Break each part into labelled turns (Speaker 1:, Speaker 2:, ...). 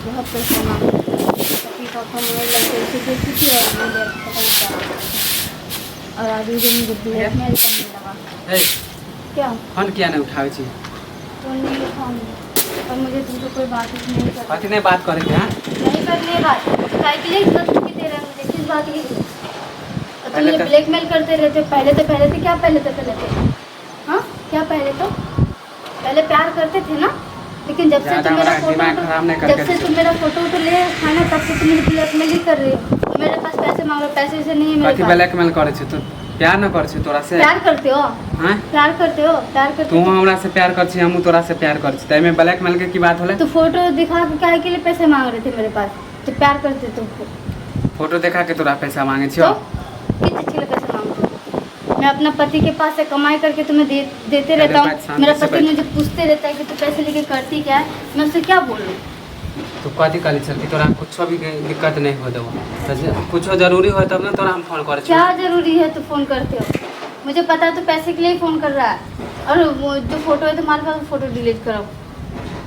Speaker 1: बहुत पैसे मांगे। पति का फोन में लड़के से देखी थी और मुझे पता नहीं क्या। और आज मुझे ब्लैकमेल करने लगा। क्या
Speaker 2: फोन किया नहीं उठावे छी?
Speaker 1: फोन नहीं उठाऊंगी और मुझे तुमसे कोई बात ही नहीं करनी।
Speaker 2: कथी नहीं बात करे के?
Speaker 1: नहीं करनी है बात। काय के लिए इतना धमकी दे रहे हैं मुझे, किस बात के लिए? और तुम मुझे ब्लैकमेल करते रहते हो। पहले थे क्या? पहले थे हाँ क्या? पहले प्यार करते थे ना, लेकिन जब से तुम मेरा फोटो तो ले खाना तब से तुम मुझे ब्लैकमेल ही कर रहे हो। मेरे पास पैसे मांग रहे हो, पैसे से नहीं है मेरे पास।
Speaker 2: ब्लैकमेल करे छी तू? प्यार न कर छी तोरा से?
Speaker 1: प्यार करते हो?
Speaker 2: हां
Speaker 1: प्यार करते हो?
Speaker 2: तू हमरा से प्यार कर छी, हम तोरा से प्यार कर छी, तै में ब्लैकमेल के की बात होले?
Speaker 1: तो फोटो दिखा के काहे के लिए पैसे मांग रहे थे मेरे पास? तो प्यार करते तो
Speaker 2: फोटो दिखा के तोरा पैसा मांगे छियो?
Speaker 1: कितने चीज पैसे मांगते? मैं अपना पति के पास से कमाई करके तुम्हें देते रहता हूँ। मेरा पति मुझे पूछते रहता है कि तू पैसे लेके करती क्या है, मैं उससे क्या बोलूँ?
Speaker 2: तो कथी काली चल कि तोरा कुछ भी दिक्कत नहीं हो देबो? कुछ जरूरी हो तब ना तोरा हम फोन करे छी।
Speaker 1: क्या जरूरी है तो फोन करते हो? मुझे पता है तो पैसे के लिए ही फोन कर रहा है। और वो जो फोटो है तुम्हारे पास, फोटो डिलीट करो।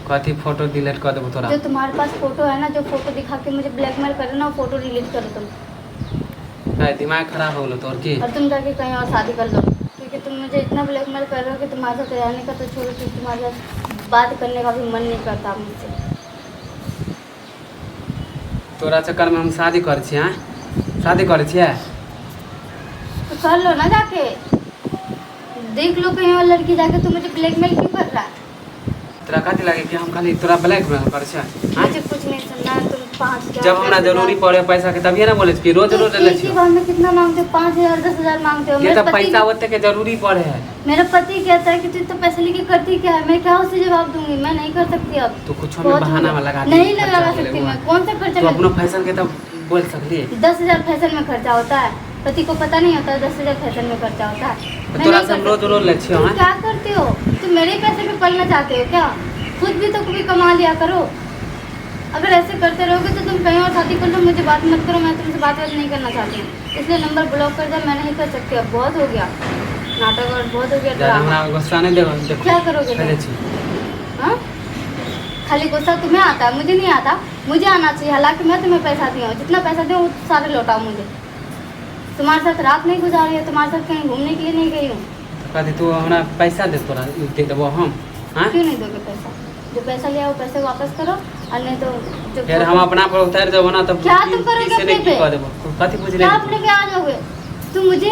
Speaker 2: कथी फोटो डिलीट कर देबो तोरा?
Speaker 1: जो तुम्हारे पास फोटो है ना, जो फोटो दिखा के मुझे ब्लैकमेल कर रहे ना, वो फोटो डिलीट करो तुम।
Speaker 2: दिमाग खराब हो गलो तोर की?
Speaker 1: और तुम जाके कहीं और शादी कर लो, क्योंकि तुम मुझे इतना ब्लैकमेल कर रहे हो कि तुम्हारे साथ रहने का तो छोड़ो, कि तुम्हारे साथ बात करने का भी मन नहीं करता मुझसे।
Speaker 2: तोरा चक्कर में हम शादी कर छी? हां शादी कर छी?
Speaker 1: तो कर लो ना जाके, देख लो कहीं और लड़की जाके। तू मुझे ब्लैकमेल क्यों कर रहा है?
Speaker 2: तोरा कथी लागे कि हम खाली तोरा ब्लैकमेल कर छी?
Speaker 1: मुझे कुछ नहीं सुनना है। तुम 5,000
Speaker 2: जब हमरा जरूरी पड़े पैसा के तभी ना बोले कि रोज ले छी।
Speaker 1: बार में कितना मांगते हो? 5,000 10,000 मांगते हो?
Speaker 2: ये तो पैसा होते के जरूरी पड़े है।
Speaker 1: मेरा पति कहता है कि तू तो पैसे लेके करती क्या है? मैं क्या उसे जवाब दूंगी? मैं नहीं कर सकती अब।
Speaker 2: तो कुछ में बहाना में लगा
Speaker 1: नहीं लगा सकती मैं। कौन सा खर्चा?
Speaker 2: तो अपनो फैशन के तो बोल सकली।
Speaker 1: 10,000 फैशन में खर्चा होता है, पति को पता नहीं होता 10,000 फैशन में खर्चा होता है।
Speaker 2: तोरा से रोज ले छी।
Speaker 1: तुम क्या करते हो? तुम मेरे पैसे पे पलना चाहते हो क्या? खुद भी तो कभी कमा लिया करो। अगर ऐसे करते रहोगे तो तुम कहीं और शादी कर लो, मुझे बात मत करो। मैं तुमसे बात नहीं करना चाहती हूँ, इसलिए नंबर ब्लॉक कर दो। मैं नहीं कर सकती अब, बहुत हो गया नाटक और बहुत हो गया ड्रामा।
Speaker 2: गुस्सा नहीं देखो
Speaker 1: क्या करोगे? हाँ खाली गुस्सा तुम्हें आता है, मुझे नहीं आता। मुझे आना चाहिए, हालांकि मैं तुम्हें पैसा दी हूँ। जितना पैसा दूँ वो सारे लौटाओ मुझे। तुम्हारे साथ रात नहीं गुजारी है, तुम्हारे साथ कहीं घूमने के लिए नहीं गई हूँ।
Speaker 2: कथी तू हमरा पैसा दे तोरा दे देबो हम? हां
Speaker 1: क्यों नहीं दोगे पैसा? जो पैसा लिया वो पैसे वापस करो, और नहीं तो जो
Speaker 2: फिर हम अपना पर उतार देबो ना तब
Speaker 1: क्या तुम करोगे अपने पे?
Speaker 2: कर देबो कथी पूछ ले?
Speaker 1: क्या अपने पे आ जाओगे? तुम मुझे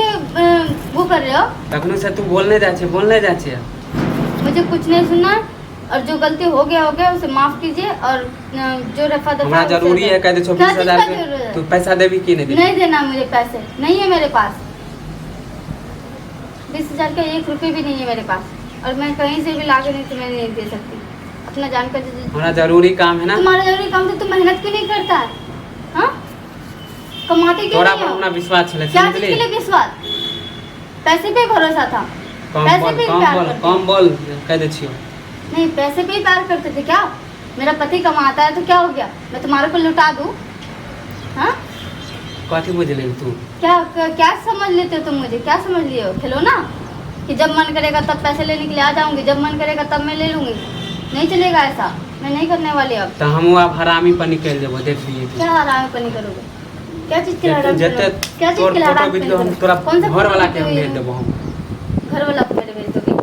Speaker 1: वो कर रहे हो।
Speaker 2: तखनो से तू बोलने जा छे।
Speaker 1: मुझे कुछ नहीं सुनना, और जो गलती हो गया उसे माफ कीजिए। और जो रफा दफा
Speaker 2: हमरा जरूरी है कह दे 24,000 के तू पैसा देबी कि नहीं देबी?
Speaker 1: नहीं देना मुझे पैसे, नहीं है मेरे पास। 20,000 का 1 रुपये भी नहीं है मेरे पास, और मैं कहीं से भी लाके नहीं तुम्हें नहीं दे सकती। अपना जानकर
Speaker 2: हमारा जरूरी काम है ना।
Speaker 1: तुम्हारा जरूरी काम तो तुम मेहनत क्यों नहीं करता है? हाँ कमाते क्यों नहीं हो?
Speaker 2: अपना विश्वास चले
Speaker 1: क्या चीज के लिए विश्वास? पैसे पे भरोसा था।
Speaker 2: कम बोल कह दे छियो।
Speaker 1: नहीं पैसे पे ही प्यार करते थे क्या? मेरा पति कमाता है तो क्या हो गया? मैं तुम्हारे को लुटा दूं? हाँ
Speaker 2: कथी बुझ ले तू?
Speaker 1: क्या समझ लेते हो तुम मुझे? क्या समझ लिए हो? खिलौना कि जब मन करेगा तब पैसे लेने के लिए आ जाऊंगी, जब मन करेगा तब मैं ले लूंगी। नहीं चलेगा ऐसा, मैं नहीं करने वाली अब।
Speaker 2: तो हम अब हरामी पर निकल देबो, देख लिए।
Speaker 1: क्या हरामी पर करोगे? क्या चीज के हरामी? क्या चीज के
Speaker 2: हरामी? वीडियो हम तोरा घर वाला के भेज देबो। हम
Speaker 1: घर वाला को भेज दोगे?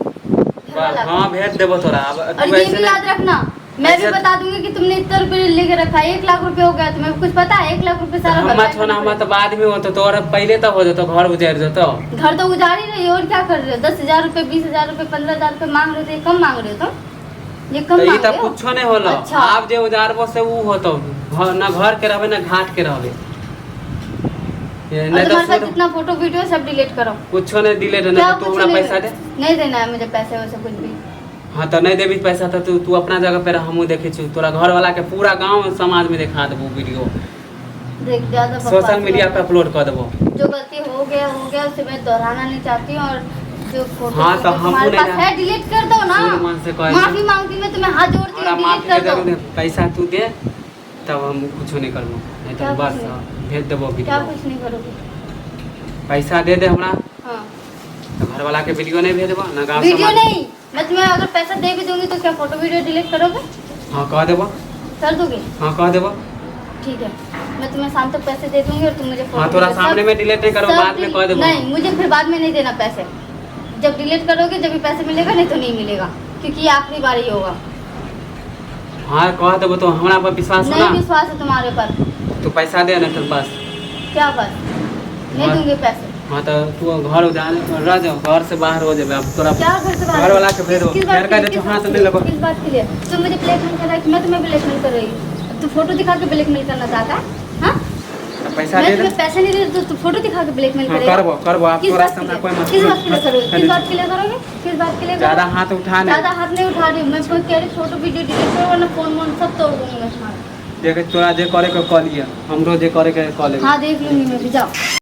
Speaker 2: हां भेज देबो तोरा। अब
Speaker 1: और ये भी याद रखना, मैं भी बता दूंगी कि तुमने इतना रुपये लेके रखा है। 1 लाख रुपए हो गया, तुम्हें कुछ पता है? 1 लाख रुपए सारा
Speaker 2: हम तो बाद में होतो, तोरा पहले तो हो जातो, घर उजाड़ जातो।
Speaker 1: घर तो उजाड़ ही रही हो, और क्या कर रहे हो? 10,000 रुपए 20,000 रुपए 15,000 रुपए मांग रहे हो, तो ये कम मांग रहे हो? तो ये कम मांग रहे हो?
Speaker 2: कुछ नहीं होला।
Speaker 1: अच्छा।
Speaker 2: आप जे उजाड़बो से ऊ होतो, ना घर के रहबे ना घाट के रहबे।
Speaker 1: नहीं तो जितना फोटो वीडियो सब डिलीट करो।
Speaker 2: कुछ नहीं डिलीट ना। तू हमरा पैसा दे।
Speaker 1: नहीं देना है मुझे पैसे वैसे कुछ भी।
Speaker 2: हाँ तो नहीं देवी पैसा तो तू अपना जगह पे रह, हमू देखे छी। तोरा घर वाला के पूरा गांव समाज में दिखा देबो वीडियो,
Speaker 1: देख ज्यादा
Speaker 2: सोशल मीडिया पे अपलोड कर देबो।
Speaker 1: जो गलती हो गया उसे मैं दोहराना नहीं चाहती हूँ। और जो फोटो
Speaker 2: हाँ, तो
Speaker 1: हमारे पास है डिलीट कर दो ना। माफी मांगती मैं तुम्हें, हाथ जोड़ती हूँ, डिलीट कर दो।
Speaker 2: पैसा तू दे तब हम कुछ नहीं करबो, नहीं तो बस भेज देबो वीडियो।
Speaker 1: क्या कुछ नहीं करोगे?
Speaker 2: पैसा दे दे हमरा।
Speaker 1: हाँ
Speaker 2: तो घर वाला के वीडियो नहीं भेज देबो ना? गांव
Speaker 1: वीडियो नहीं, मैं तुम्हें अगर पैसा दे भी दूंगी तो क्या फोटो वीडियो डिलीट करोगे?
Speaker 2: हाँ कह देबो।
Speaker 1: कर दोगे?
Speaker 2: हाँ कह देबो।
Speaker 1: ठीक है, मैं तुम्हें शाम तक पैसे दे दूंगी और तुम मुझे
Speaker 2: हाँ थोड़ा सामने में डिलीट नहीं करो, बाद में कह देबो।
Speaker 1: नहीं, मुझे फिर बाद में नहीं देना पैसे। जब डिलीट करोगे जब भी पैसे मिलेगा, नहीं तो नहीं मिलेगा, क्योंकि ये आखिरी बार ही होगा।
Speaker 2: हाँ कह देबो, तो हमरा पर विश्वास हो
Speaker 1: नहीं
Speaker 2: ना?
Speaker 1: विश्वास है तुम्हारे पर।
Speaker 2: तो पैसा दे ना तेरे पास।
Speaker 1: क्या बात? नहीं
Speaker 2: हाँ।
Speaker 1: दूंगी पैसे।
Speaker 2: हाँ तो तू घर रह जाओ, घर से बाहर हो जाए। अब तोरा
Speaker 1: क्या घर से बाहर?
Speaker 2: घर वाला के भेजो,
Speaker 1: किस बात
Speaker 2: घर का
Speaker 1: के
Speaker 2: दे
Speaker 1: लिए?
Speaker 2: तो हाथ में लगो।
Speaker 1: किस बात के लिए? तुम मुझे ब्लैकमेल कर रहा है कि मैं तुम्हें ब्लैकमेल कर रही हूँ? तू फोटो दिखा के ब्लैकमेल करना चाहता है? हाँ?
Speaker 2: पैसा
Speaker 1: मैं
Speaker 2: दे दे।
Speaker 1: तुम्हें पैसे नहीं दे रही तो तू फोटो दिखा के ब्लैकमेल
Speaker 2: हाँ
Speaker 1: करेगा?
Speaker 2: करबो आप
Speaker 1: किस
Speaker 2: तोरा
Speaker 1: बात
Speaker 2: से
Speaker 1: के
Speaker 2: हमरा
Speaker 1: लिए?
Speaker 2: कोई
Speaker 1: किस बात के लिए करोगे? किस
Speaker 2: मतलब
Speaker 1: बात के लिए करोगे? किस बात के लिए
Speaker 2: ज्यादा
Speaker 1: करोगे?
Speaker 2: हाथ उठा
Speaker 1: ज्यादा
Speaker 2: नहीं।
Speaker 1: हाथ नहीं उठा रही हूँ मैं। कोई कह रही फोटो वीडियो डिलीट करो वरना फोन वोन सब तोड़ दूंगी मैं तुम्हारा।
Speaker 2: देख तोरा जे करे के कह लिया, हमरो जे करे के कह ले।
Speaker 1: हाँ देख लूंगी मैं भी, जाओ।